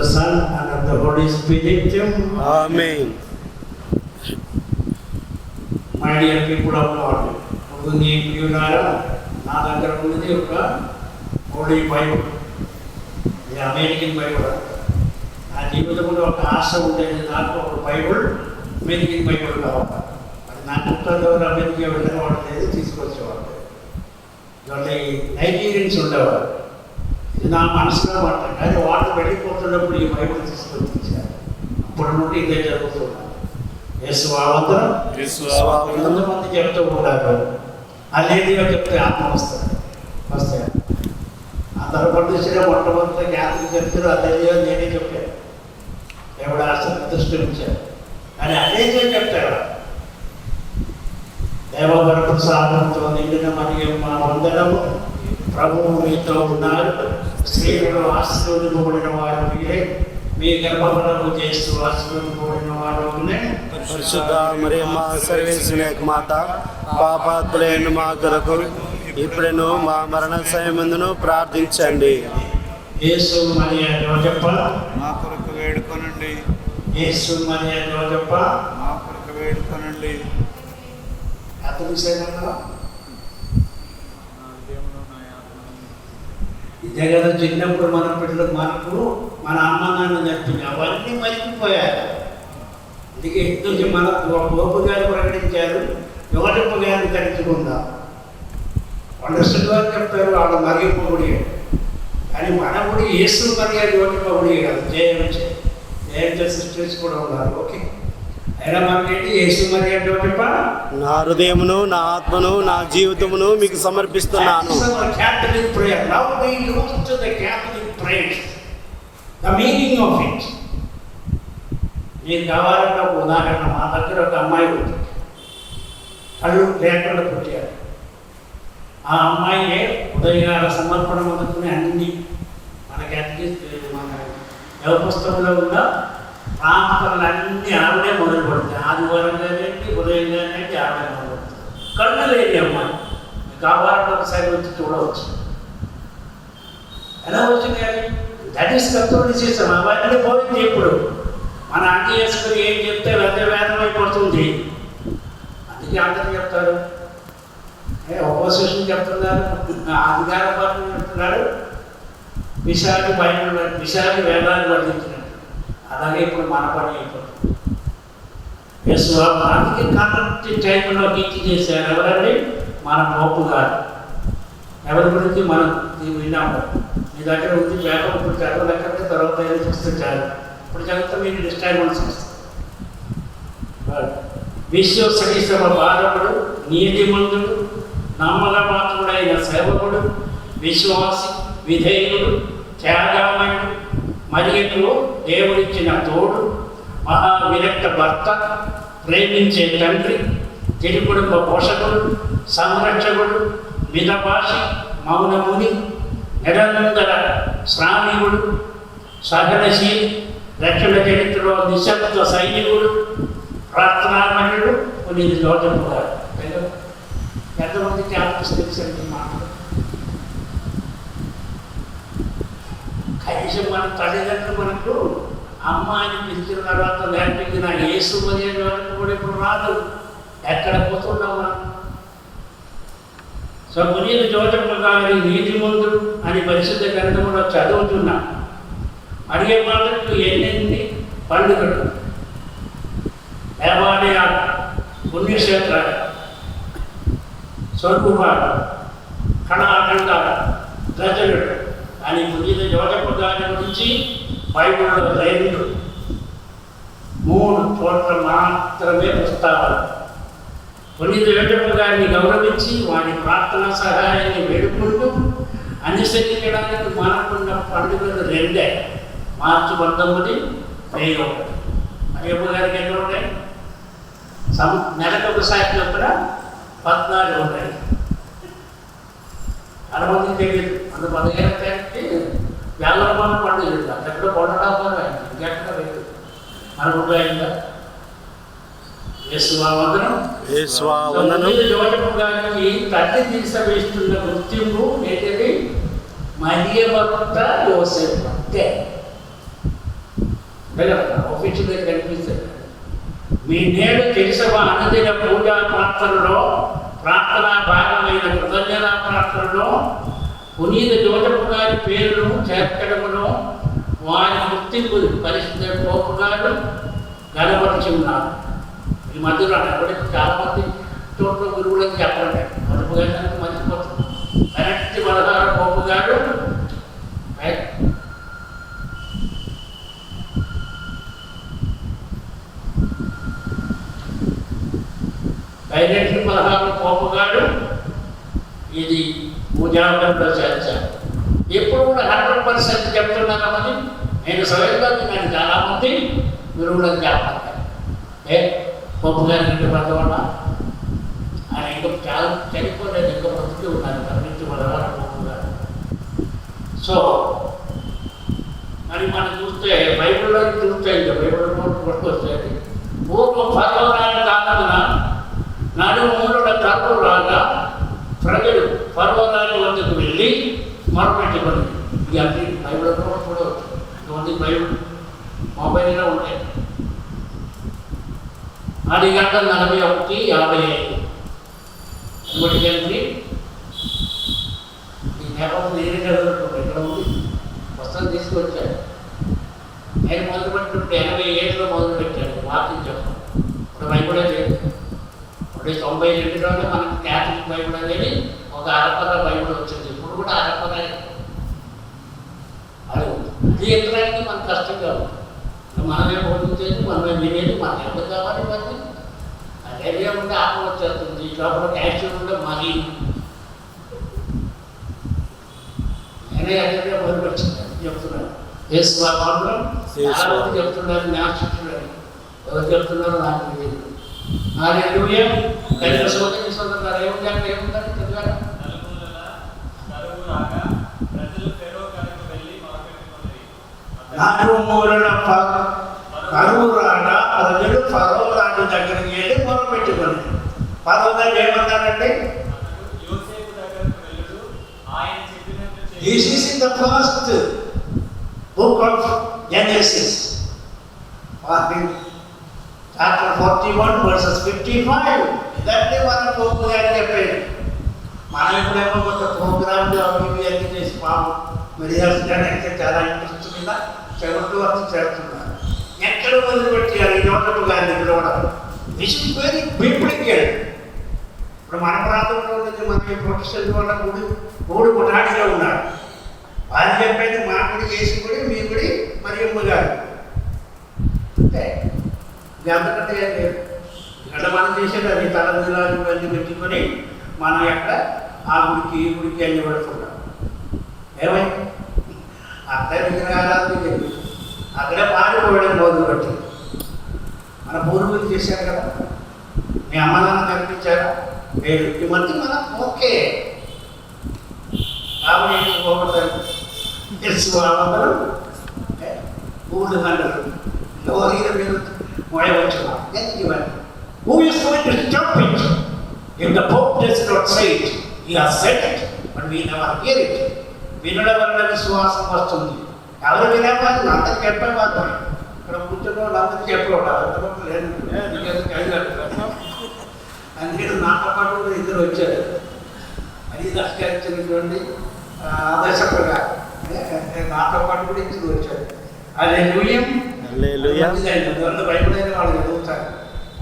the Son, and of the Holy Spirit. Amen. My dear people of God, నా దగ్గర ఉన్నది ఒక Holi Bible, ఇది అమెరికన్ బైబుల్. నా జీవితంలో ఒక ఆశ ఉండేది, నాకు ఒక బైబుల్, అమెరికన్ బైబుల్ కావాలి. అది నా పుస్తకాలు ఎవరు అమెరికా వెళ్ళేవాడు లేదు, తీసుకొచ్చేవాడు. వాళ్ళ నైజీరియన్స్ ఉండేవారు. ఇది నా మనసులో మాట, కానీ వాళ్ళు వెళ్ళిపోతున్నప్పుడు ఈ బైబుల్ తీసుకొని ఇచ్చారు. అప్పటి నుండి ఇదే జరుగుతున్నాను. యేసువావందరం కొంతమంది చెప్తూ ఉంటారు, అలేలియా చెప్తే ఆత్మ వస్తాయి. అందరూ పండించిన మొట్టమొదటి జ్ఞాపకం చెప్తారు, అలేలియా నేనే చెప్పాను. దేవుడు ఆశ్చర్య దృష్టి ఉంచారు. కానీ అలేలియా చెప్తాడు, దేవవర ప్రసాదంతో నిండిన మరియు మా వందనము, ప్రభువు మీతో ఉన్నారు, స్త్రీలలో ఆశీర్వదింపబడిన వారు మీరే, మీ గర్భఫలము చేస్తూ ఆశీర్వదింపబడిన వారు. పరిశుద్ధ మరియమ్మ సర్వేశ్వరుని యొక్క మాత, పాపాత్ములైన మా కొరకు ఇప్పుడును మా మరణ సమయమందును ప్రార్థించండి. యేసు మరియ జోజప్ప మా కొరకు వేడుకొనండి. యేసు మరియ జోజప్ప మా కొరకు వేడుకొనండి. అతని సేవలో ఇదే కదా చిన్నప్పుడు మన పిల్లలకు మనకు మన అమ్మ నాన్న నేర్పించి అవన్నీ మర్చిపోయారు. అందుకే ఎందుకు మన గోపు గారు ప్రకటించారు, యువజప్ప గారిని తగ్గించుకుందాం. వాళ్ళు శుద్ధాలు చెప్తారు, వాళ్ళ మరిగిపోగుడి. కానీ మన గుడి యేసు మరియ యువజప్ప గుడి కాదు, జయంతో సిస్టర్స్ కూడా ఉన్నారు. ఓకే, అయినా మనకేంటి యేసు మరియ యువజప్ప, నా హృదయమును, నా ఆత్మను, నా జీవితమును మీకు సమర్పిస్తున్నాను. Catholic prayer. Now we look to the Catholic prayers, the meaning of it. మీకు కావాలంటే ఒక ఉదాహరణ, మా దగ్గర ఒక అమ్మాయి ఉంది, కళ్ళు లేకుండా పుట్టారు. ఆ అమ్మాయి ఉదయగాల సమర్పణ మొదలుకుని అన్ని మనకి మన దేవ పుస్తకంలో ఉన్న ప్రాంతాలన్నీ ఆవిడే మొదలు పడుతుంది. ఆదివారం కానివ్వండి, ఉదయం కానివ్వండి, ఆవిడే మొదలు పడుతుంది. కళ్ళు లేని అమ్మాయి, కావాలంటే ఒకసారి వచ్చి చూడవచ్చు. ఎలా వచ్చింది? కానీ దట్ ఈస్ కథోలిసిజం. అవన్నీ పోయింది. ఇప్పుడు మన అన్ని చేసుకుని ఏం చెప్తే పెద్ద వేదం అయిపోతుంది. అందుకే అందరూ చెప్తారు, అపోజిషన్ చెప్తున్నారు, అధికార పార్టీ చెప్తున్నారు, విశాఖకి భయం, విశాఖ వేదాన్ని వర్ణించినట్టు. అలాగే ఇప్పుడు మన పని అయిపోతుంది. అందుకే కరెక్ట్ టైంలో గీచి చేశారు. ఎవరండి? మన పోపు గారు. ఎవరి గురించి మనం విన్నాము. మీ దగ్గర ఉంది పేపర్, ఇప్పుడు చదవలేకపోతే తర్వాత ఏదో చూస్తే చాలు. ఇప్పుడు చదివితే మీకు డిస్టర్బెన్స్ వస్తుంది. విశ్వసనీశ్వర బాధకుడు, నీతిమంతుడు, నమ్మకమాత్రుడైన సేవకుడు, విశ్వాసి, విధేయుడు, త్యాగమయుడు, మరియు దేవుడిచ్చిన తోడు, మహావిరక్త భర్త, ప్రేమించే తండ్రి, తిరి కుటుంబ పోషకుడు, సంరక్షకుడు, మితభాషి, మౌనముని, నిరంతర శ్రామికుడు, సహనశీలి, రక్షణ చరిత్రలో నిశ్శబ్ద సైనికుడు, ప్రార్థనామణుడు, కొన్ని యోజనలు గారు. ఎంతమందికి ఆత్మస్థితి మాటలు. కనీసం మన తల్లిదండ్రులు మనకు అమ్మ అని పిలిచిన తర్వాత నేర్పించిన యేసు మరియ వరకు కూడా ఇప్పుడు రాదు. ఎక్కడ పోతున్నాం మనం? సో మునీరు జోజప్ప గారి నీతిమంతుడు అని పరిశుద్ధ గ్రంథంలో చదువుతున్నాం. అడిగే మాటకు ఎన్నెన్ని పండుగలు, దేవాలయాలు, పుణ్యక్షేత్రాలు, స్వర్గుపాలు, కళాఖండాలు, గజలుడు అని మునీరు జోజప్ప గారి గురించి బైబిల్లో 2-3 చోట్ల మాత్రమే ప్రస్తావన. పునీత జోజప్ప గారిని గౌరవించి వారి ప్రార్థన సహాయాన్ని వేడుకుంటూ అనుసరించడానికి మనకున్న పండుగలు 2: మార్చి 19, మే 1. అయ్యప్ప గారికి ఎన్ని ఉంటాయి? నెలకు ఒకసారి చొప్పున 14 ఉంటాయి. చాలా మందికి తెలియదు. అందు 15 తారీఖుకి వేలరూపాయల పండుగ చెప్తాం. ఎక్కడ కొండడాపాలు అయింది, ఇంకెక్కడ లేదు. మనకు అయిందా? జోజప్ప గారికి తల్లి తీసివేస్తున్న గుర్తింపు ఏంటది? మరియ భర్త యోసేపు. అంతే. ఆఫీసు దగ్గర కనిపిస్తుంది. మీ నేడు తెలిసవ అనుదిన పూజా ప్రార్థనలో ప్రార్థనా భాగమైన కృతజ్ఞత ప్రార్థనలో పునీత జోజపు గారి పేరును చేర్చడములో వారి గుర్తింపు పరిస్థితి పోపు గారు గనపరిచి ఉన్నారు. ఈ మధ్యలో ఎప్పటికీ చాలామంది చోట్ల గురువులని చెప్పండి. జోజపు గారి మర్చిపోతుంది. కరెక్ట్ 16 పోపు గారు డైరెక్ట్ 16 పోపు గారు ఇది పూజాపంలో చేర్చారు. ఎప్పుడు కూడా 100% చెప్తున్నామని నేను స్వయంగా నేను చాలామంది గురువులను చెప్పాను. పోపు గారి ఇంటి పడవల్ల ఆయన ఇంకా చాలా చనిపోలేదు, ఇంకా బతుకుతూ ఉన్నారు. కరెక్ట్ 16 పోపు గారు. సో మరి మనం చూస్తే బైబిల్లో చూస్తే ఇంకా బైబిల్లో పట్టుకొచ్చేది పూర్వం పర్వరాని కాలమున నడుమూలుడ తప్పు రాగా ప్రజలు పర్వతాల వద్దకు వెళ్ళి మొరపెట్టుకొని ఇది అన్ని బైబిల్లో చూడవచ్చు. ఇంతమంది బైబిల్ మొబైల్లో ఉంటాయి. 10:41:55 ఇంకోటి ఈ నేపథ్యం నేనే చదువుకుంటాను. ఇక్కడ ఉంది పుస్తకం తీసుకొచ్చాడు. నేను మొదలుపెట్టినప్పుడు 87లో మొదలుపెట్టాడు వాకింగ్ చెప్పడం. ఇప్పుడు బైబిలే లేదు. ఇప్పుడు 92లోనే మనకి క్యాథలిక్ బైబిల్ అనేది ఒక అరపర బైబిల్ వచ్చింది. ఇప్పుడు కూడా అరపర అది ఇది ఎక్కడానికి మనకు కష్టంగా ఉంది. మనమే బోధించేది, మనమే వినేది, మనకి ఎంత కావాలి మరి అదే ఉంటే ఆత్మ వచ్చేస్తుంది. లోపల యాక్షన్ ఉంటే మరి నేనే అదే మొదలుపెట్టాను చెప్తున్నాను. యేసు బాబులో చాలా మంది చెప్తున్నారు, జ్ఞాపకిస్తున్నారు. ఎవరు చెప్తున్నారో నాకు తెలియదు. హల్లెలూయా. కనుక సోదరి సోదరులారా ఏముందంటే చదివారా? నలుమూలల కరువు రాగా ప్రజలు ఫరో రాజు దగ్గరికి వెళ్ళి మొరపెట్టుకొని ఫరో గారు ఏమన్నారంటే This is in the first book of Genesis, chapter 41 verses 55. ఇదంటే మన పోపు గారు చెప్పాడు. మనం ఎప్పుడేమో కొంత ప్రోగ్రామ్లు అవి అన్ని చేసి మెడియాల్సిడానికి చాలా ఇంట్రెస్ట్ మీద చెబుతూ వచ్చి చేస్తున్నారు. ఎక్కడ మొదలుపెట్టారు ఈ జోజపు గారిని పిలవడం? This is very biblical. ఇప్పుడు మన ప్రాంతంలో నుంచి మనకి ప్రొఫెసర్ వాళ్ళ మూడు పునాడిగా ఉన్నారు. వాళ్ళు చెప్పేది మా గుడి చేసి గుడి, మీ గుడి, మరియమ్మ గారు. అంటే ఇది అంతకంటే ఏం లేదు. ఇక్కడ మనం చేసేది అది తలదిలాలు అన్ని పెట్టుకొని మనం ఎక్కడ ఆ గుడికి ఈ గుడికి అన్ని పెడుతున్నాం. ఏమైంది? అక్కడే విగ్రహారాధన జరిగింది. అక్కడే పాడిపోవడం మొదలుపెట్టింది. మన పూర్వీకులు చేశారు కదా. మీ అమ్మ నాన్న కనిపించారా? లేదు. ఈ మధ్య మనం ఓకే కాబట్టి పోగొట్టారు. తెలుసుకోవాలందరూ ఊళ్ళు గంటలు ఎవరి మీరు మొయవచ్చున్నాం. ఎందుకు ఇవ్వండి? Who is going to stop it? If the Pope does not say it, he has said it, but we never hear it. వినడం వల్ల విశ్వాసం వస్తుంది. ఎవరు వినేవాళ్ళు అందరికి చెప్పేవాళ్ళు. ఇక్కడ కూర్చున్న వాళ్ళు అందరికీ చెప్పేవాడు. అంతవరకు లేదు. అందుకని నాతో పాటు కూడా ఇద్దరు వచ్చారు. అది దర్శకరించినటువంటి ఆదర్శకులుగా నాతో పాటు కూడా ఇద్దరు వచ్చారు. అదే లూయం బైబిల్ అయిన వాళ్ళు చదువుతారు.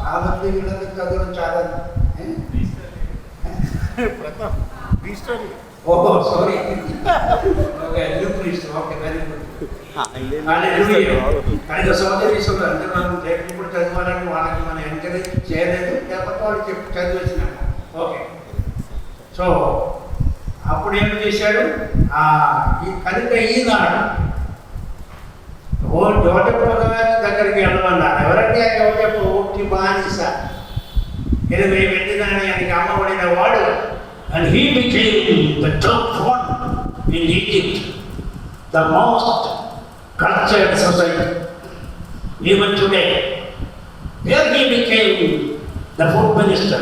ఆ మంది వీళ్ళని చదవడం చాలా ఓహో sorry okay okay very good. కనుక సోదరీశ్వరులు అంటే మనం ఇప్పుడు చదవాలని వాళ్ళకి మనం ఎంకరేజ్ చేయలేదు, లేకపోతే వాళ్ళు చెప్పి చదివేసినాక ఓకే. సో అప్పుడు ఏం చేశాడు? కనుక ఈనాడు జోజపు దగ్గరికి వెళ్ళమన్నారు. ఎవరంటే జోజపు ఒట్టి బానిస, 20 వెండి నాణ్యానికి అమ్మబడిన వాడు. And he became the top one in Egypt, the most cultured society. Even today, there he became the food minister.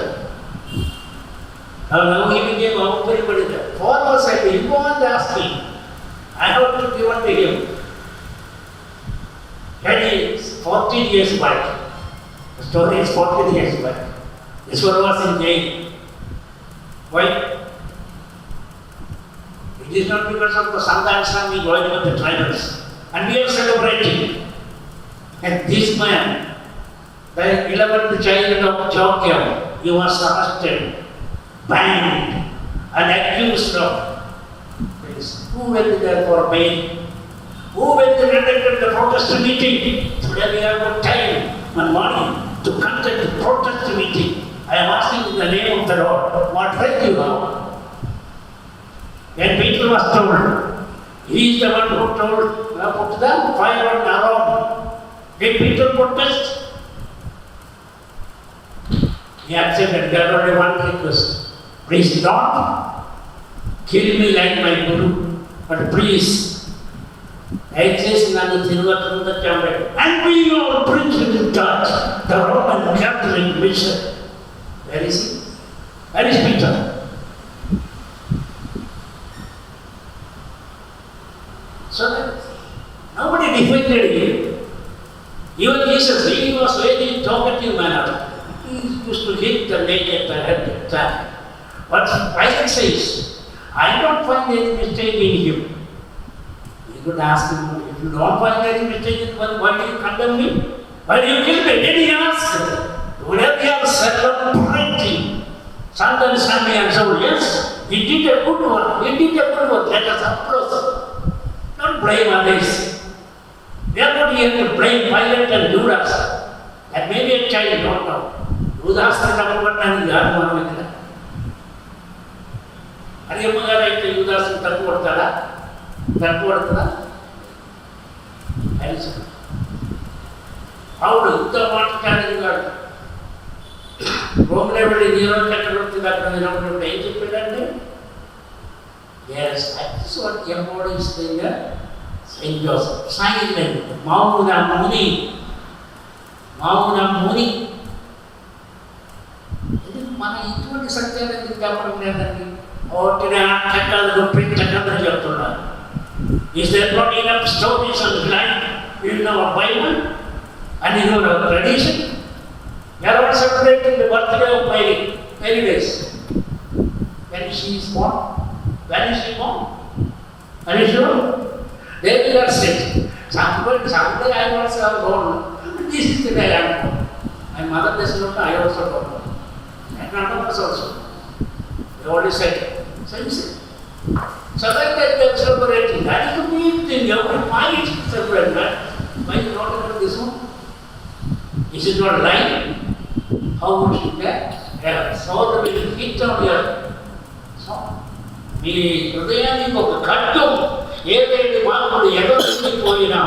Now he became a food minister. Pharaoh said, he won't ask me. I have to give it to him. That is 14 years back. The story is 14 years back. This one was in jail. Why? It is not because of the Sandansam we going with the tribals. And we are celebrating. And this man, the 11th child of Joachim, he was arrested, banned, and accused of this. Who went there for bail? Who went there and the protest meeting? Today we have got time and money to conduct the protest meeting. I am asking in the name of the Lord, what right you have? When Peter was told, he is the one who told, put the fire on Aaron. Did Peter protest? He accepted. There was only one request. Please don't kill me like my Guru, but please, exist nanu Thiruvatturunda Chamber. And we all preach to touch the Roman Catholic mission. Where is he? Where is Peter? So that nobody defended him. Even Jesus, he was very talkative man. He used to hit the naked head time. But Pilate says, I don't find any mistake in him. You could ask him, if you don't find any mistake in him, why do you condemn me? Why do you kill me? Then he asked, whenever you are celebrating Sunday and so, yes, he did a good one. He did a good one. Let us applaud. Don't blame others. We are not here to blame Pilate and Judas. That may be a child, don't know. Judas is not one and the other one with that. Are you going to Judas in Tapuatala? How do the water carry the Rome level in Europe, yes, that is what embodies the Saint Joseph. Silent, Mauna Muni. Ini mana itu disaksikan di kamar nanti. Oh, tidak akan diperintahkan berjatuhan. Is there not enough stories of life in our Bible and in our tradition? We are celebrating the birthday of Mary Grace. When she is born? When is she born? Are you sure? Then we are sick. Someday I also have born. This is the day I am born. My mother does not know, I also don't know. And none of us also. They already said, so you see. So that they are celebrating. That is the main thing. Every mind is celebrating that. Why is not about this one? Is it not lying? How would you get? So that will hit on your song. మీ హృదయానికి ఒక కట్టు ఏదైతే మామూలు ఎగరికి పోయినా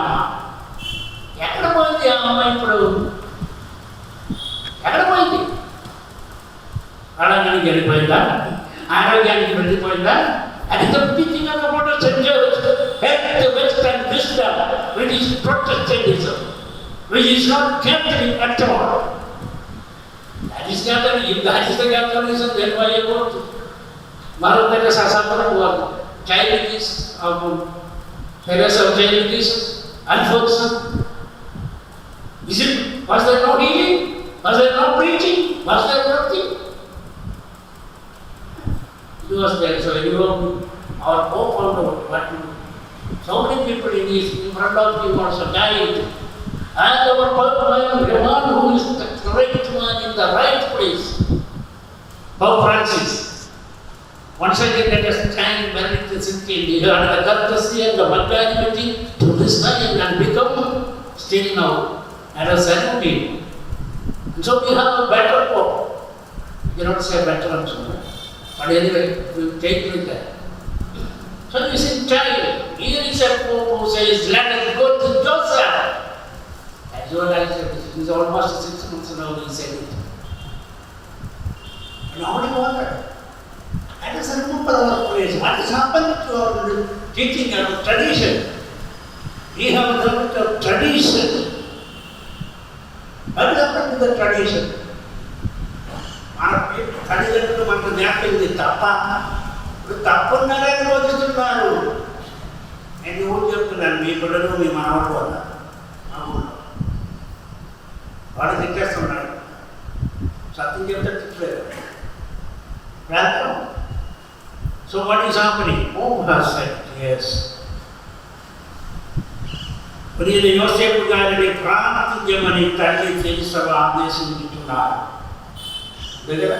ఎక్కడ పోయింది ఆ అమ్మాయి ఇప్పుడు ఎక్కడ పోయింది? ఆరోగ్యానికి వెళ్ళిపోయిందా? ఆరోగ్యానికి వెళ్ళిపోయిందా? అది teaching about St. George, the Western wisdom, which is Protestantism, which is not Catholic at all. That is Catholic. If that is the Catholicism, then why you go to Mother Teresa suffered one child Jesus, Teresa of child Jesus, unfortunate. Was there no healing? Was there no preaching? Was there nothing? It was there. So anyone, our Pope found out what to do. So many people in front of him also died. And our Pope, the one who is the correct one in the right place, Pope Francis. Once again, let us stand magnificently. He had the courtesy and the magnanimity to listen and become still now and a ceremony. And so we have a better Pope. You cannot say better also. But anyway, we will take with that. So you see, child, here is a Pope who says, let us go to Joseph. As well as it is almost 6 months now he said it. And how do you wonder? Let us remember our place. What has happened to our teaching and our tradition? We have developed a tradition. What happened to the tradition? మన తల్లిదండ్రులు మనకు జ్ఞాపకం తప్ప ఇప్పుడు తప్పున్నారని బోధిస్తున్నారు. నేను ఊరు చెప్తున్నాను, మీ పిల్లలు మీ మనవాళ్ళు వల్ల వాడు తిట్టేస్తున్నాడు. సత్యం చెప్తే తిట్టలేదు. ప్రాంతం. So what is happening? Hope has said yes. ప్రియుల యోసేపు గారిని ప్రార్థించమని తల్లి తెలుసవ ఆదేశించుతున్నారు దగ్గర.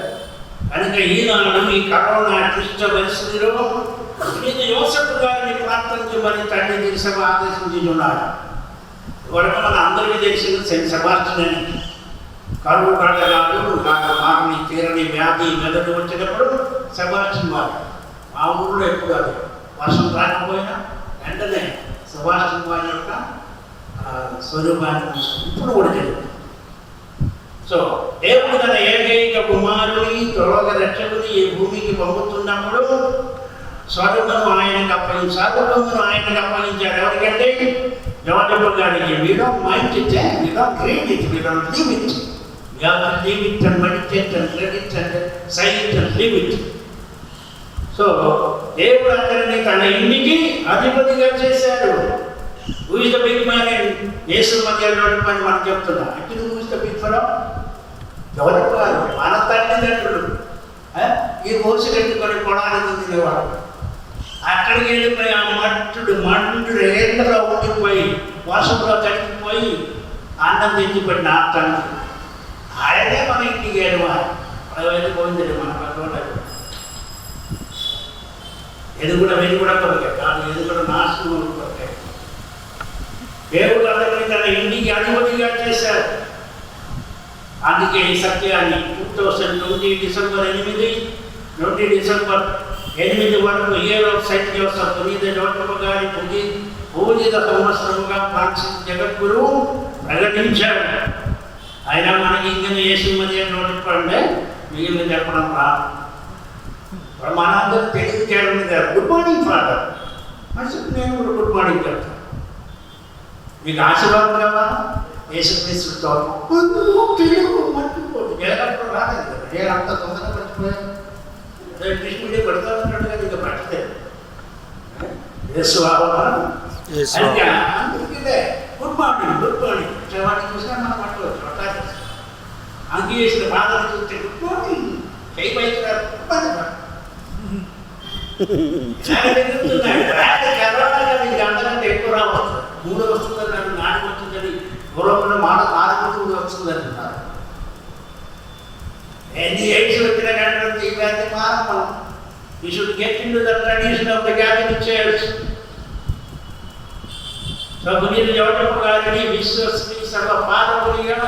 కనుక ఈనాడు ఈ కరోనా క్లిష్ట పరిస్థితిలో ప్రియుల యోసేపు గారిని ప్రార్థించమని తల్లి తెలుసవ ఆదేశించుతున్నారు. వరకు మన అందరికీ తెలిసింది సెయింట్ సెబాస్టియన్ అని. కరువు కడగాడు మారని తీరని వ్యాధి మెదడు వచ్చినప్పుడు సెబాస్టియన్ వారు మా ఊళ్ళో ఎప్పుడు అది వర్షం రాకపోయినా వెంటనే సెబాస్టియన్ వారి యొక్క స్వరూపాన్ని ఇప్పుడు కూడా జరుగుతుంది. సో దేవుడు తన ఏకైక కుమారుని త్వరగ రక్షకుని ఈ భూమికి పంపుతున్నప్పుడు స్వరూపము ఆయనకు అప్పగించాడు. ఎవరికంటే జవాబు గారికి we don't mind it, we don't read it, we don't live it. We have to live it and meditate and read it and say it and live it. So దేవుడు అందరినీ తన ఇంటికి అధిపతిగా చేశాడు. Who is the big man in యేసు మధ్యలో అని మనం చెప్తున్నాం. Actually who is the big fellow? ఎవరు కాదు, మన తల్లిదండ్రులు. ఈ మోసి కట్టుకొని కొడాలని తినేవాడు. అక్కడికి వెళ్ళిపోయి ఆ మండు రేళ్ళలో ఉండిపోయి వర్షంలో తడిచిపోయి అన్నం తెచ్చిపెట్టిన ఆ తండ్రి ఆయనే మన ఇంటికి ఏడవాలి. వెళ్ళిపోయింది మన పక్కన. ఇది కూడా కొరకే కాదు, ఇది కూడా నాశనం కొరకే. దేవుడు అందరినీ తన ఇంటికి అధిపతిగా చేశారు. అందుకే ఈ సత్యాన్ని 2020 డిసెంబర్ 8 వరకు ఏరోప్ సెయింట్ జోసెఫ్ పునీత జోసెఫ్ గారి పూజిత సంవత్సరముగా ఫ్రాన్సిస్ జగద్గురు ప్రకటించాడు. ఆయన మనకి ఇంగిన యేసు మధ్య నోటిపండే మిగిలిన చెప్పడం రాదు. మనందరూ తెలుగు చేరండి గారు గుడ్ మార్నింగ్ ఫాదర్ అని నేను కూడా గుడ్ మార్నింగ్ చెప్తాను. మీకు ఆశీర్వాదం కావాలా? యేసుక్రీస్తుతో తెలుగు మర్చిపోదు. జగన్ రాలేదు కదా, నేను అంత తొందరగా మర్చిపోయాను. ఇంగ్లీష్ మీడియం పెడతా ఉన్నట్టుగా ఇంకా పట్టలేదు. అందుకే గుడ్ మార్నింగ్ వాటిని చూసినా మనం పట్టుకోవచ్చు. అంకి చేసిన బాధలు చూస్తే గుడ్ మార్నింగ్ చేయి పైకి అంతకంటే ఎక్కువ రావచ్చు. 3 వస్తుందని నాకు 4 వచ్చిందని పూర్వంలో మాట 4 వస్తుంది అంటున్నారు. ఎన్ని ఎయిడ్స్ వచ్చిన కంటే ఈ వ్యాధి మారం. We should get into the tradition of the Catholic Church. So పునీత జోసెఫ్ గారిని విశ్వశ్రీ సభ పాదకునిగా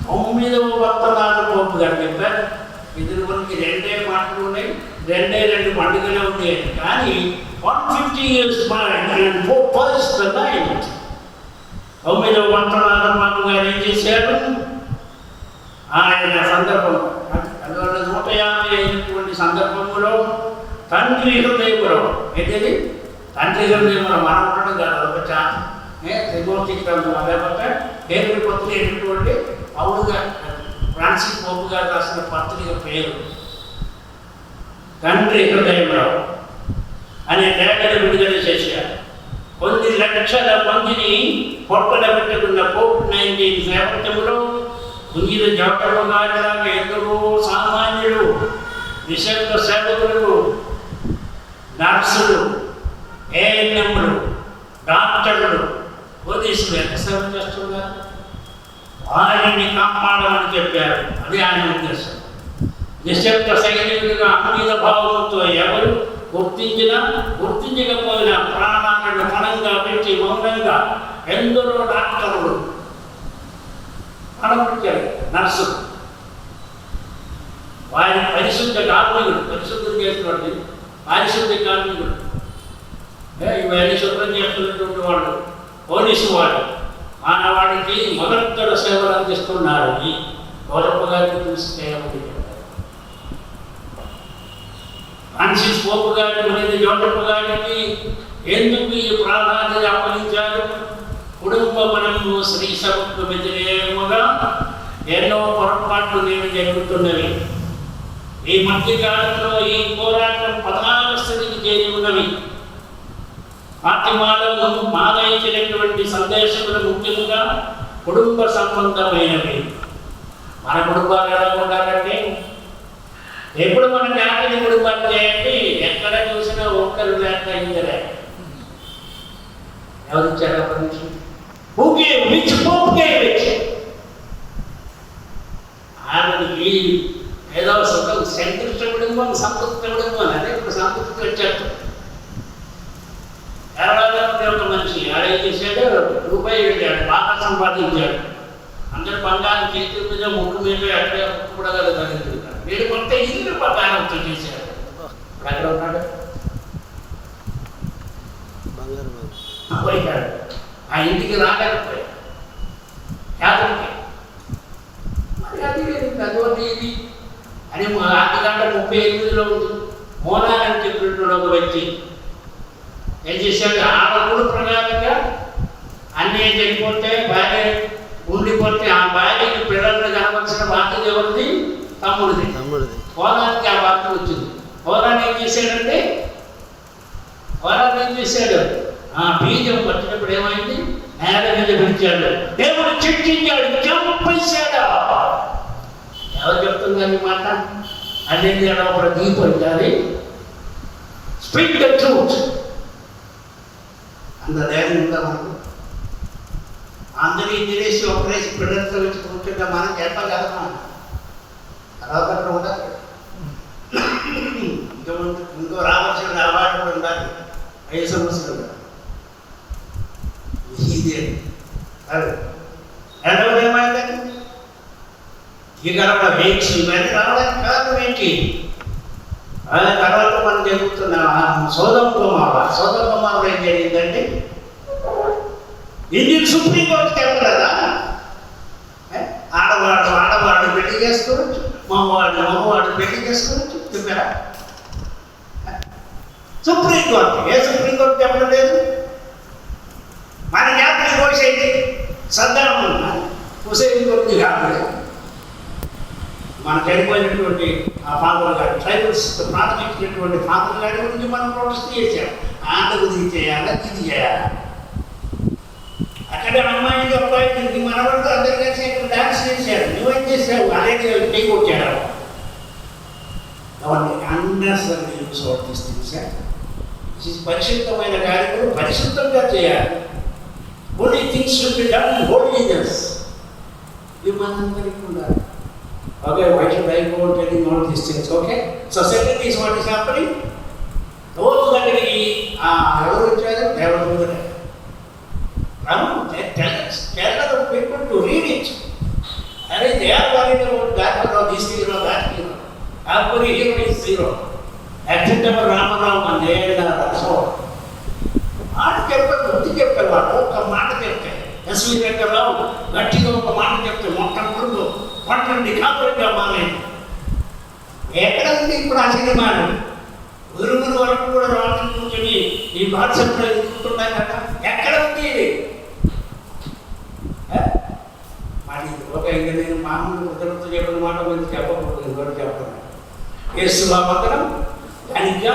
9వ భక్తనాథ పోపు గారు చెప్పారు. ఇద్దరు మనకి 2 మాటలు ఉన్నాయి, 2 పండుగలు ఉన్నాయి. కానీ 150 years back and Pope Pius IX 9వ భక్తనాథ పోపు గారు ఏం చేశారు? ఆయన సందర్భం అందువల్ల 150 అయినటువంటి సందర్భంలో తండ్రి హృదయపురం ఏంటది? తండ్రి హృదయపురం మనం ఉండడం కాదు, అదొక చాట్ లేకపోతే దేవుడి పత్రిక అయినటువంటి పౌలుగా ఫ్రాన్సిస్ పోపు గారు రాసిన పత్రిక పేరు తండ్రి హృదయపురం అనే లేఖను విడుదల చేశారు. కొన్ని లక్షల మందిని పొట్టన పెట్టుకున్న COVID-19 నేపథ్యంలో పునీత జోసెఫ్ గారిలాగా ఎందరో సామాన్యులు, నిశ్శబ్ద సేవకులు, నర్సులు, ఏఎన్ఎంలు, డాక్టర్లు, పోలీసులు ఎంత సేవ చేస్తున్నారు? వారిని కాపాడమని చెప్పారు. అది ఆయన ఉద్దేశం. నిశ్శబ్ద సైనికులుగా అమిత భావంతో ఎవరు గుర్తించకపోయినా ప్రాణాలను పణంగా పెట్టి మౌనంగా ఎందరో డాక్టర్లు పడబుట్టారు, నర్సులు, వారి పరిశుద్ధ కార్మికులు, పరిశుద్ధం చేస్తున్నట్టు పారిశుద్ధ కార్మికులు, ఇవన్నీ శుభ్రం చేస్తున్నటువంటి వాళ్ళు, పోలీసు వాళ్ళు మానవాడికి మొదట సేవలు అందిస్తున్నారు. ఈ గౌరవ గారికి చూసి చేయమని ఫ్రాన్సిస్ పోపు గారి పునీత జోసెఫ్ గారికి ఎందుకు ఈ ప్రాధాన్యత అప్పగించారు? కుటుంబ బలము శ్రీ సభకు వ్యతిరేకముగా ఎన్నో పొరపాట్లు నేను జరుగుతున్నవి. ఈ మధ్యకాలంలో ఈ పోరాటం 16వ స్థితికి చేరి ఉన్నవి. ఫాతిమాలో మాదయించినటువంటి సందేశములు ముఖ్యంగా కుటుంబ సంబంధమైనవి. మన కుటుంబాలు ఎలా ఉండాలంటే ఎప్పుడు మన జాతిని కుటుంబాలు చేయండి, ఎక్కడ చూసినా ఒక్కరు లేక ఇద్దరే. ఎవరు ఇచ్చారు పర్మిషన్? ఆమెకి ఏదో సుఖం సంతృష్ట కుటుంబం, సంతృప్త కుటుంబం. అదే ఇప్పుడు సంతృప్తి వచ్చారు. కేరళలో ఒక మనిషి ఆడేం చేశాడు, రూపాయి వెళ్ళాడు, బాగా సంపాదించాడు. అందరు బంగారం చేతి మీద ముక్కు మీద అక్కడే కూడా తగ్గుతుంటారు. వీడు కొంత ఇల్లు బంగారంతో చేశాడు. ఎక్కడ ఉన్నాడు? పోయాడు. ఆ ఇంటికి రాలేకపోయాడు. యాదవ్కి మరి అది అదొకటి ఇది అని 1938లో ఉంది. మోనాల్ అని చెప్పినటువంటి ఒక వ్యక్తి ఏం చేశాడు, ఆడకూడ ప్రకారంగా అన్నీ చనిపోతే భార్య ఉండిపోతే ఆ భార్యకి పిల్లల్ని కనవలసిన బాధ్యత ఎవరిది? తమ్ముడిది. హోరానికి ఆ బాధ్యత వచ్చింది. హోరాన్ని ఏం చేశాడంటే, హోరాన్ని ఏం చేశాడు, ఆ బీజం పట్టినప్పుడు ఏమైంది, నేల మీద పిలిచాడు, దేవుడు చిట్టించాడు, చంపేశాడు. ఎవరు చెప్తున్నారు ఈ మాట? అనేది ఒక దీపం ఇవ్వాలి. Speak the truth. అంత ధైర్యం ఉందా మనకు? అందరినీ తినేసి ఒకరేసి పిల్లలతో వచ్చి కూర్చుంటే మనం చెప్పగలమా? తర్వాత ఉండాలి. ఇంకో రావాల్సిన అవార్డు కూడా ఉండాలి. 5 సంవత్సరాలు ఇదే రెండవది ఏమైందండి, ఈ తర్వాత వేచి ఇవన్నీ రావడానికి కారణం ఏంటి? తర్వాత మనం జరుగుతున్నాం సోదమ కుమారుడు ఏం జరిగిందంటే, ఇండియన్ సుప్రీంకోర్టు చెప్పలేదా, ఆడవాడు పెళ్లి చేసుకోవచ్చు, మగవాడు పెళ్లి చేసుకోవచ్చు చెప్పారా? సుప్రీంకోర్టు ఏ సుప్రీంకోర్టు చెప్పడం లేదు. మన జాతీయ కోసేది సద్దాం హుసేన్ గురించి కాదు. మన చనిపోయినటువంటి ఆ ఫాదర్ గారు ట్రైబల్స్ ప్రారంభించినటువంటి ఫాదర్ గారి గురించి మనం ప్రొటెస్ట్ చేశాం. ఆంట గురించి చేయాలా, ఇది చేయాలా? అక్కడ అమ్మాయికి అబ్బాయికి మనవాళ్ళు అందరు కలిసి ఇక్కడ డాన్స్ చేశారు. నువ్వేం చేశావు? అలాగే టీకి వచ్చాడు. అవన్నీ unnecessary use of this things. పరిశుద్ధమైన కార్యక్రమం పరిశుద్ధంగా చేయాలి. Only things should be done in holiness. ఇది మనందరికీ ఉండాలి. Okay, why should I go telling all these things? Okay, so second is what is happening. రోజు దగ్గరికి ఎవరు వచ్చారు? దేవదూతలే. Tell the people to read it. And they are worried about that or this hero, that hero. Every hero is zero. Except for Ramaram and Ayana. So, మాట చెప్పారు, బుద్ధి చెప్పారు. వాళ్ళు ఒక మాట చెప్తే ఎస్వి దగ్గరరావు గట్టిగా ఒక మాట చెప్తే మొత్తం కొడుకు మొట్టండి కాపురంగా మానేది. ఎక్కడ ఉంది ఇప్పుడు ఆ సినిమాలు? గురువుల వరకు కూడా రాత్రి కూర్చొని ఈ వాట్సాప్లో ఎదుర్కొంటున్నాయి కదా. ఎక్కడ ఉంది ఇది? మరి ఒక ఇంకా నేను మామూలు ఉత్తరంతో చెప్పిన మాట గురించి చెప్పకూడదు, ఇంకోటి చెప్తున్నాను. యేసు మాత్రం కనుక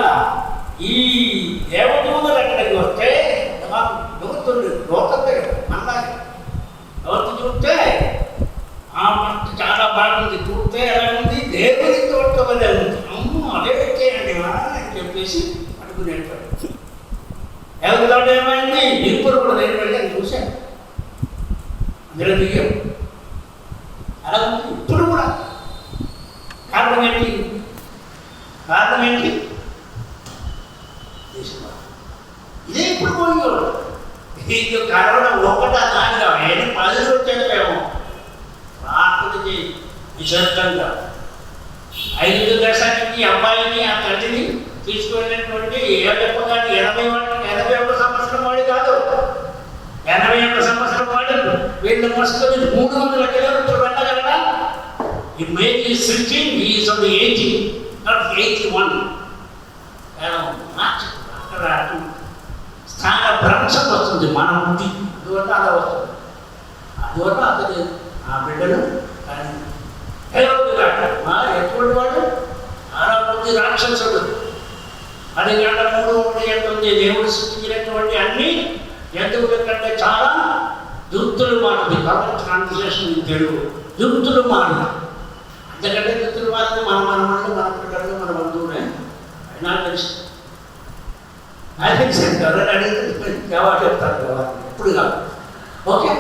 ఈ దేవదూతలు ఎక్కడికి వస్తే దూతుడు దూతతే అన్నారు. దూత చూస్తే ఆ పంట చాలా బాగుంది, చూస్తే ఎలా ఉంది, దేవుని తోట వల్లే ఉంది. అమ్మో అదే వచ్చేయండి అని చెప్పేసి పట్టుకునేటాడు. ఎవరి తోట ఏమైంది? ఇప్పుడు కూడా నేను వెళ్ళాను, చూశాను. అందులో దిగాం. అలా ఉంది ఇప్పుడు కూడా. కారణం ఏంటి? ఇదే ఇప్పుడు పోయేవాడు. ఇది కరోనా ఒకటా దానిగా 10 వచ్చేమో ప్రార్థన చేయి నిశ్శబ్దంగా. 5 దేశానికి అబ్బాయిని ఆ తల్లిని తీసుకువెళ్ళినటువంటి చెప్పగానే 81 సంవత్సరం వాడు కాదు, 81 సంవత్సరం వాడు వీళ్ళు మోసుకొని 300 కిలోమీటర్లు వెళ్ళగలరా? ఈ maze is 16, is on the 80, not 81. అక్కడ స్థాన భ్రంశం వస్తుంది మన బుద్ధి. అందువల్ల అలా వస్తుంది. అందువల్ల అతని ఆ బిడ్డను కానీ ఎటువంటి వాడు చాలా మంది రాక్షసుడు. 10:03 దేవుడు సృష్టించినటువంటి అన్ని జంతువుల కంటే చాలా దుత్తులు మానది కరెక్ట్ ట్రాన్స్లేషన్ తెలుగు. దుత్తులు మానది అంతకంటే దుత్తులు మానది మన మనమంటే మన పిల్లలు మన బంధువులే అయినా తెలుసు. అడిగితే జవాబు చెప్తారు కదా ఇప్పుడు కాదు. ఓకే,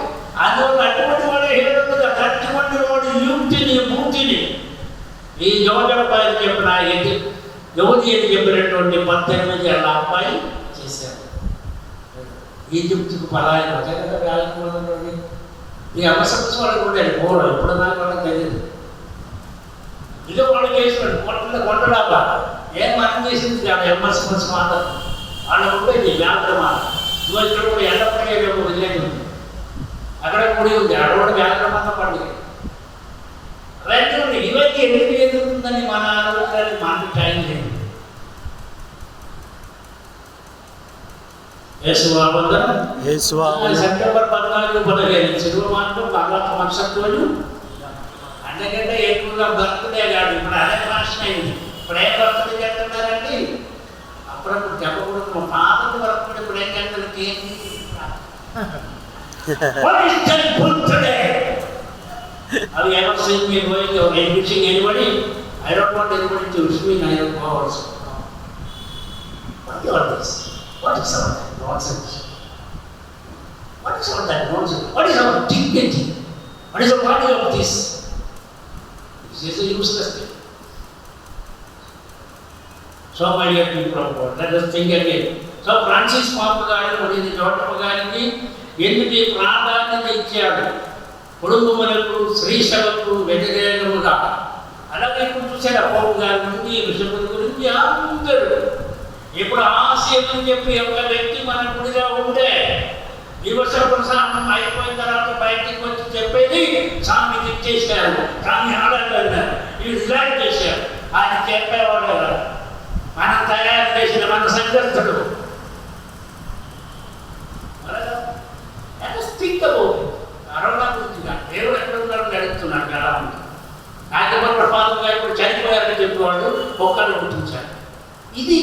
అందువల్ల అటువంటి వాడు ఏడుగా అటువంటి వాడు యుక్తిని బూతిని ఈ యువజనపాయలు చెప్పిన యువతి అని చెప్పినటువంటి 18 ఏళ్ళ అబ్బాయి చేశారు. ఈజిప్టుకు పలాయన వ్యాధి ఈ అవసరం వాళ్ళకి ఉండేది పోవడం ఇప్పుడు నాకు వాళ్ళకి తెలియదు. ఇదో వాళ్ళు చేసినాడు కొట్టడాబా ఏం మనం చేసింది ఎంఎస్ మాట వాళ్ళకు ఉండేది వ్యాగ్రమాల. ఇదిగో ఇక్కడ కూడా ఎండపడే వదిలేదు, అక్కడ కూడా ఉంది, అక్కడ కూడా వ్యాగ్రమాల పండుగ. అలాంటి ఇవన్నీ ఎందుకు ఎదుగుతుందని మన ఆలోచనకి మనకు టైం లేదు. సెప్టెంబర్ 14-15 చెరువు మాత్రం బాగా మనసత్వాలు అంతకంటే ఎక్కువగా బర్త్డే కాదు. ఇప్పుడు అదే ఫంక్షన్ అయింది. ఇప్పుడు ఏం బర్త్డే చేస్తున్నారండి, అప్పుడప్పుడు చెప్పకూడదు. మా పాపకు బర్త్డే ఇప్పుడు ఏం చేస్తారు, కేక్ అది ఎవరు same me going enriching anybody. I don't want anybody to wish me nine hours. What is all that nonsense? What is all that nonsense? What is our dignity? What is the value of this? This is a useless thing. So my dear people of God, let us think again. So Francis Papa గారు మరియు జోటప్ప గారికి ఎందుకు ప్రాధాన్యత ఇచ్చాడు? కుటుంబములకు శ్రీశలకు వ్యతిరేకముగా. అలాగే చూసాడు అపోపు గారి నుండి విషయం గురించి అందరూ ఇప్పుడు ఆశయం అని చెప్పి ఒక వ్యక్తి మన గుడిగా ఉంటే దివస ప్రసాదం అయిపోయిన తర్వాత బయటికి వచ్చి చెప్పేది స్వామి తెచ్చేసారు, స్వామి ఆడలేదు, ఇవి డిజైన్ చేశారు. ఆయన చెప్పేవాడు మనం తయారు చేసిన మన సంగతుడు కరోనా గురించి దేవుడు ఎక్కడ ఉన్నారని అడుగుతున్నాడు కదా. నాగేశ్వర ప్రసాదం గారు ఇప్పుడు చనిపోయారని చెప్పేవాడు ఒక్కరు గుర్తించారు. ఇది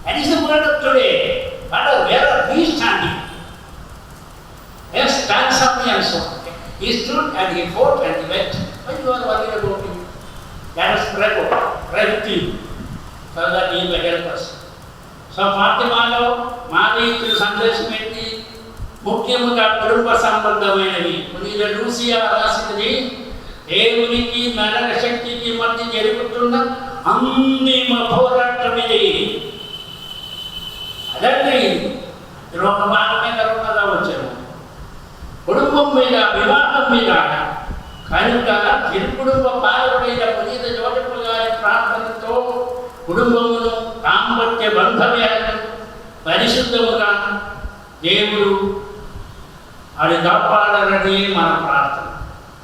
that is the word of today. But where are we standing? Yes, stand something and so on. He stood and he fought and he went. Why you are worried about him? Let us pray with him so that he may help us. So ఫాతిమాలో మాది సందేశం ఏంటి? ముఖ్యముగా కుటుంబ సంబంధమైనవి. పునీత Lucia రాసినది దేవునికి నరక శక్తికి మధ్య జరుగుతున్న అంతిమ పోరాటం ఇది. అదండి ఒక భాగమే కరోనాగా వచ్చాము. కుటుంబం మీద, వివాహం మీద కనుక తిరుకుటుంబ పాలకుడైన పునీత జోటప్ప గారి ప్రార్థనతో కుటుంబమును దాంపత్య బంధమేలను పరిశుద్ధముగా దేవుడు అది కాపాడాలని మన ప్రార్థన.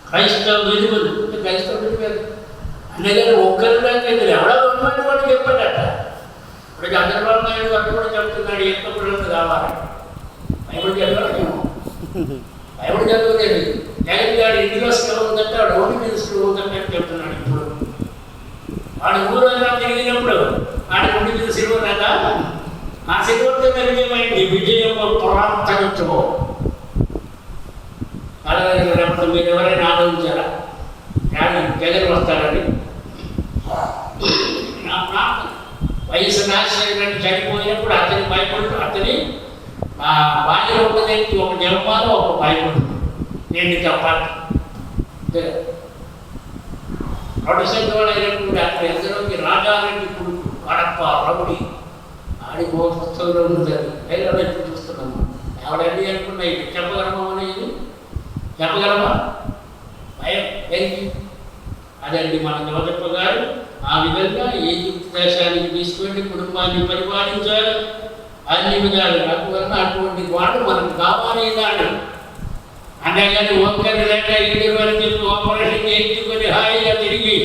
క్రైస్తవ విలువలు క్రైస్తవ విలువలు అందుకని ఒక్కరిగా ఎవడో ఉన్నటువంటి వాడు చెప్పాడట. ఇప్పుడు చంద్రబాబు నాయుడు గారు కూడా చెప్తున్నాడు ఎంత పిల్లలు కావాలి. బైబుల్ చదవలేము, బైబుల్ చదవలేదు. జగన్ గారు ఇంటిలో స్కూల్ ఉందంటే వాడు ఓటు మీద స్కూల్ ఉందంటే చెప్తున్నాడు. ఇప్పుడు వాడు ఊరంతా తిరిగినప్పుడు వాడి ఒంటి మీద సిలువ కదా, ఆ సిలువతో విజయమైంది. విజయం ప్రార్థనతో అలాగే మీరు ఎవరైనా ఆలోచించారా జగన్ వస్తారని? నా ప్రార్థన వయసు నాశనం చనిపోయినప్పుడు అతని భయపడు, అతని భార్య ఉన్నదేంటి ఒక జన్మాలో ఒక భయపడు. నేను చెప్పాలి ప్రొడక్షన్ అయినటువంటి అక్కడ ఎంతలోకి రాజారెడ్డి కొడుకు కడప రౌడి ఆడి పుస్తకంలో ఉన్నది. వేరే చూస్తున్నాము. ఎవరండి అనుకున్నా ఇది చెప్పగలమా అనేది? చెప్పగలమా? భయం ఏంటి? అదండి మన జోటప్ప గారు ఆ విధంగా ఈజిప్ట్ దేశానికి తీసుకెళ్ళి కుటుంబాన్ని పరిపాలించారు. అన్ని విధాలు అందువలన అటువంటి వాడు మనకు కావాలి నాడు. అంతేగాని ఒక్కరి లేక ఇంటి వరకు చెప్పి ఆపరేషన్ చేయించుకొని హాయిగా తిరిగి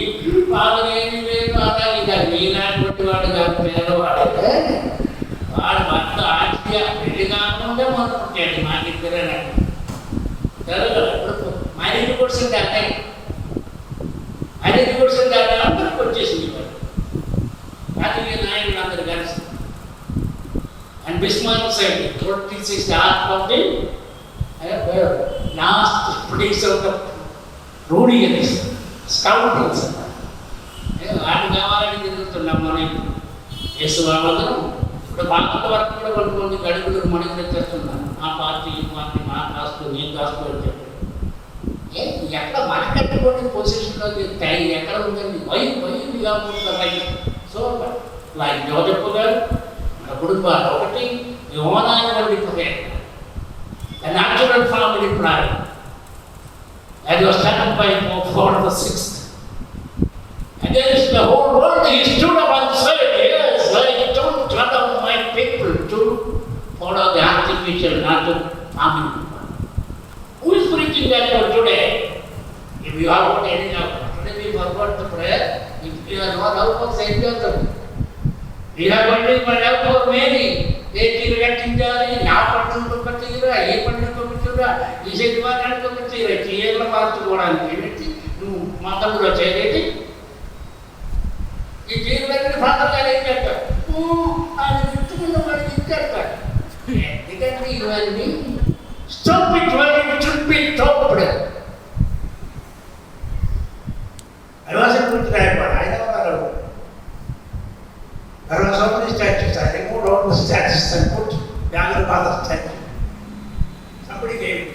వాళ్ళేమి లేదు అలాగే మీలాంటి వాడు కాదు. పేదవాడు వాడు భర్త ఆస్తి పెళ్లి కాకుండా మొదలుపెట్టాడు. మా దగ్గర మైనీటి కొడుతుంది అన్నయ్య, మైనీటి కొడుతుంది అన్న అందరికి వచ్చేసింది. రాజకీయ నాయకులు అందరు కలిసి అండ్ బిస్మార్క్ సైడ్ 26 ఆత్మ last place of the rudiments, scoundrels. వాటి కావాలని తిరుగుతున్నాం మనం ఇప్పుడు. యేసు వాళ్ళందరం ఇప్పుడు పార్టీల వరకు కూడా కొంతమంది గడుగులు మడుగులు చేస్తున్నారు. ఆ పార్టీ ఈ పార్టీ మా కాస్తూ నేను కాస్తూ అని చెప్పి ఎక్కడ మనకట్టుకోండి పొజిషన్లో ఎక్కడ ఉందండి వైగా ఉంటుంది. సో లైక్ జోజప్ప గారు మన కుటుంబాలు ఒకటి యోనాయకుడి natural family planning that was started by Pope Paul VI. Against the whole world, he stood up and said, yes, I don't allow my people to follow the artificial, natural farming. Who is preaching that for today? If you are not any of today we forgot the prayer, if you are not out for Saint Joseph. We are only out for Mary. They feel కట్టించాలి, నా పండుగ కట్టిరా, ఏ పండుగ కట్టిరా, ఈ శనివారానికి కట్టిరా, చీరలు మార్చుకోవడానికి ఏంటి నువ్వు మతంలో చేరేది ఈ చీరలన్నీ ప్రాంతాలు ఏం చేస్తారు ఆయన చుట్టుకున్న వాడికి ఇచ్చేస్తారు. ఎందుకంటే ఇవన్నీ stop it when it should be stopped. I wasn't good to that one. I know that. There were so many statues. I removed all the statues and put Yagara Father statue. Somebody gave it.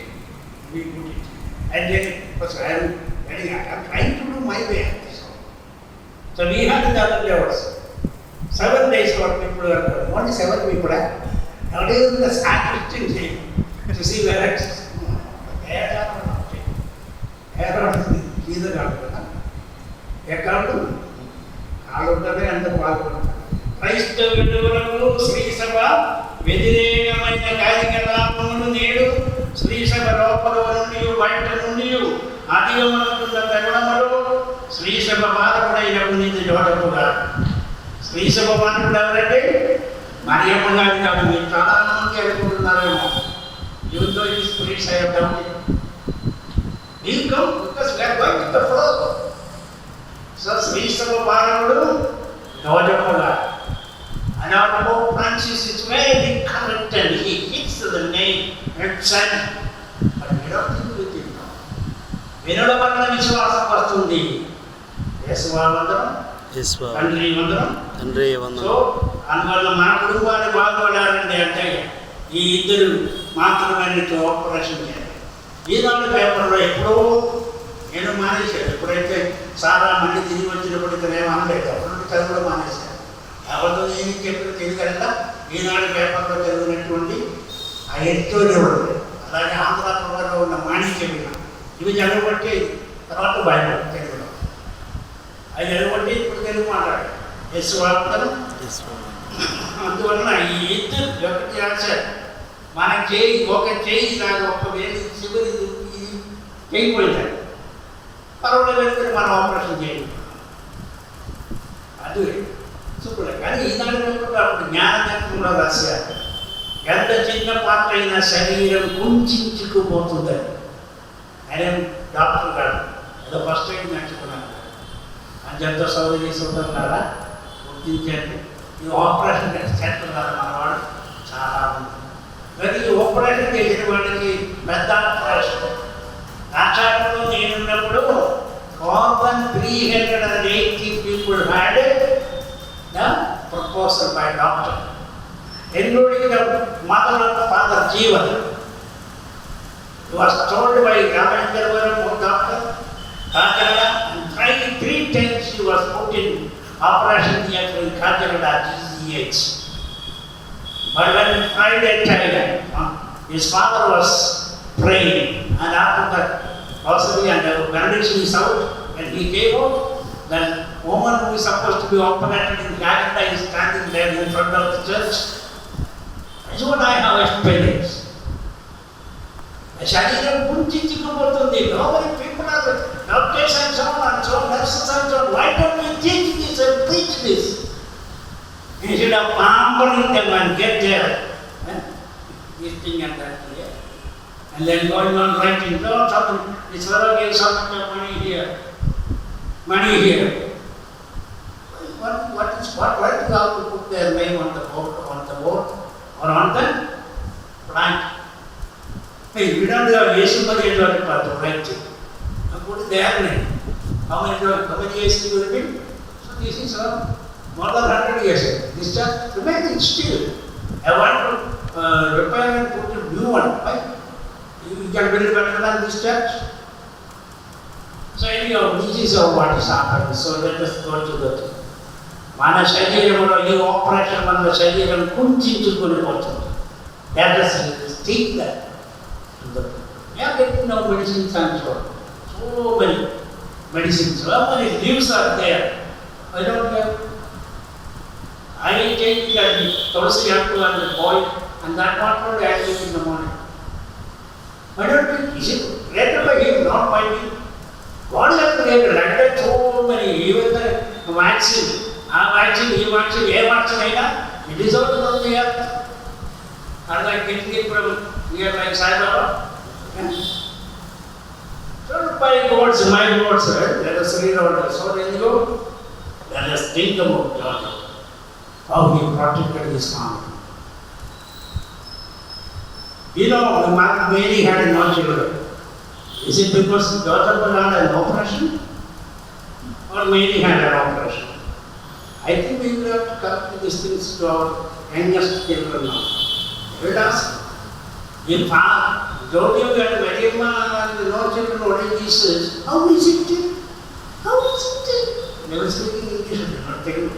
We put it. And then I'm trying to do my way. So we had the other levels. 7 days what people are there. Only 7 people are. Nowadays the statistics to see where it's ఎక్కడ ఆలోచన అంత పాల్గొంటారు. క్రైస్తవ విలువలకు శ్రీసభ వ్యతిరేకమైన కార్యకలాపములు నేడు శ్రీసభ లోపల నుండి బయట నుండి అధిగమనుకున్న తరుణములో శ్రీసభ బాధకుడైన పునీత జోజప్ప గారు. శ్రీసభ బాధకుడు ఎవరంటే మరియమ్మ గారి కాదు. మీరు చాలా మంది అనుకుంటున్నారేమో యూతో ఈ స్పిరిట్స్ అయ్యడం income because we are going to the flow. So శ్రీసభ బాధకుడు జోజప్ప గారు. And our Pope Francis is very correct and he hits the name and said, but we don't think with it now. వినడం వలన విశ్వాసం వస్తుంది. యేసువామందరం తండ్రి వందనం. సో అందువల్ల మన కుటుంబాన్ని బాగుపడాలండి అంటే ఈ ఇద్దరు మాత్రమే ఆపరేషన్ చేయాలి. ఈనాడు పేపర్లో ఎప్పుడో నేను మానేశాను. ఎప్పుడైతే చాలా మంది తిరిగి వచ్చినప్పుడు ఇక్కడ ఏమనలేదు, అప్పుడు చదువులో మానేశాను. ఎవరితో ఏమి చెప్పిన తెలియగలరా ఈనాడు పేపర్లో చదివినటువంటి ఆ ఎడిటోరియల్. అలాగే ఆంధ్రప్రదేశ్లో ఉన్న మాణిక్యం ఇవి చదవబట్టి తర్వాత బైబిల్ తెలుగులో అవి చదవబట్టి ఇప్పుడు తెలుగు మాట్లాడారు. యేసువార్తలు. అందువలన ఈ ఇద్దరు ఒకటి చేశారు. మన చేయి ఒక చేయి లాగా ఒక వేలు చివరి ఇది చేయిపోయింటారు. పర్వాలేదు మనం ఆపరేషన్ చేయాలి. అది చూడలే. కానీ ఈనాడు అప్పుడు జ్ఞానజ్ఞానంలో రాశారు, ఎంత చిన్న పాత్ర అయినా శరీరం కుంచుకుపోతుందని. ఆయన డాక్టర్ గారు ఏదో ఫస్ట్ ఎయిడ్ నేర్చుకున్నాను. అంత సౌదరి సోదరులారా గుర్తించండి, ఈ ఆపరేషన్ చేస్తున్నారు మనవాడు చాలా ఉంది. మరి ఈ ఆపరేషన్ చేసిన వాళ్ళకి పెద్ద ఆపరేషన్. రాష్ట్రంలో నేనున్నప్పుడు more than 380 people had the proposal by doctor, including the mother of the father Jeevan. He was told by Ramanjavaram doctor, Kajarada, and tried 3 times he was put in operation theatre in Kajarada GCH. But when Friday time, his father was praying, and after that, possibly and the benediction is out, when he came out, the woman who is supposed to be operated in Calcutta is standing there in front of the church. That's what I have experienced. The Shariram Punchichikupotundi, nobody people are doctors and so on, nurses and so on. Why don't we teach this and preach this? Instead of pampering them and get there, this thing and that. And then going on writing, no, something, this fellow gave so much of money here. Why do you have to put their name on the board or on the plant? విడంగా యేసు అనేటువంటి right అప్పుడు దేని how many years you will be? So this is more than 100 years. This church remains still. I want to repair and put a new one. Right? You can build better than this church. So anyhow, this is what is happening. So let us go to the మన శరీరంలో ఈ operation మన శరీరం కుంచుకొని పోతుంది. Let us take that to the we are getting now medicines and so many medicines, so many leaves are there. I don't have. I take that tulsi apple and boil and that water I drink in the morning. I don't think is it created by him, not by me. God has created like that so many, even the vaccine, vaccine, it is also on the earth. And like getting it from here like Sai Baba. So by God's, my God's, let us read all this. So then you go, let us think about God, how He protected His family. You know, Mary had no children. Is it because Joseph had an operation? Or Mary had an operation? I think we will have to correct these things to our youngest children now. We will ask, if Joseph had Mariamma and no children, what is this? How is it? How is it? They were speaking English, not Telugu.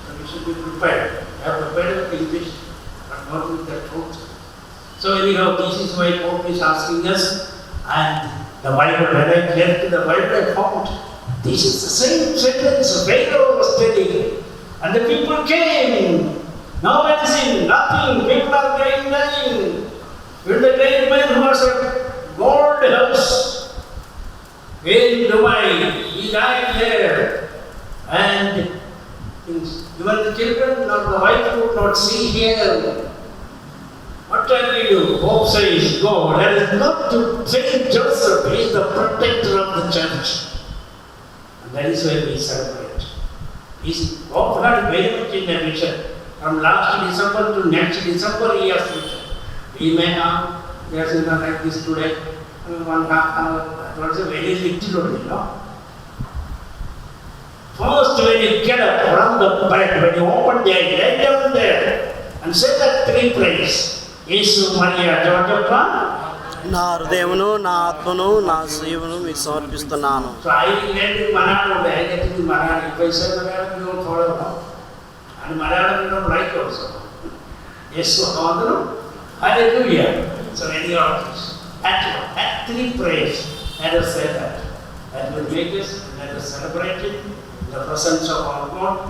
So we should be prepared. We are prepared with English, but not with the truth. So anyhow, this is why Pope is asking us, and the Bible, when I came to the Bible, I found this is the same sentence Pharaoh was telling, and the people came. No medicine, nothing, people are dying. When the great man who was at gold house in Dubai, he died there, and even the children or the wife could not see here. What can we do? Pope says, go. That is not to Saint Joseph, he is the protector of the church. And that is why we celebrate. Pope had very much in the mission. From last December to next December, he has mission. We may have, there's like this today, 1.5 hour, that was a very little only, no? First, when you get up from the bed, when you open the eye, lay down there and say that 3 prayers. యేసు మరియా జోజప్ప నా హృదయమును నా ఆత్మను నా జీవను మీకు సమర్పిస్తున్నాను. So I లేండి Malayalam identity Malayalam పైసా Malayalam you थोड़ा and Malayalam you don't like also Yesu అందరూ hallelujah. So any of this at 3 prayers, let us say that will make us, let us celebrate it in the presence of our God.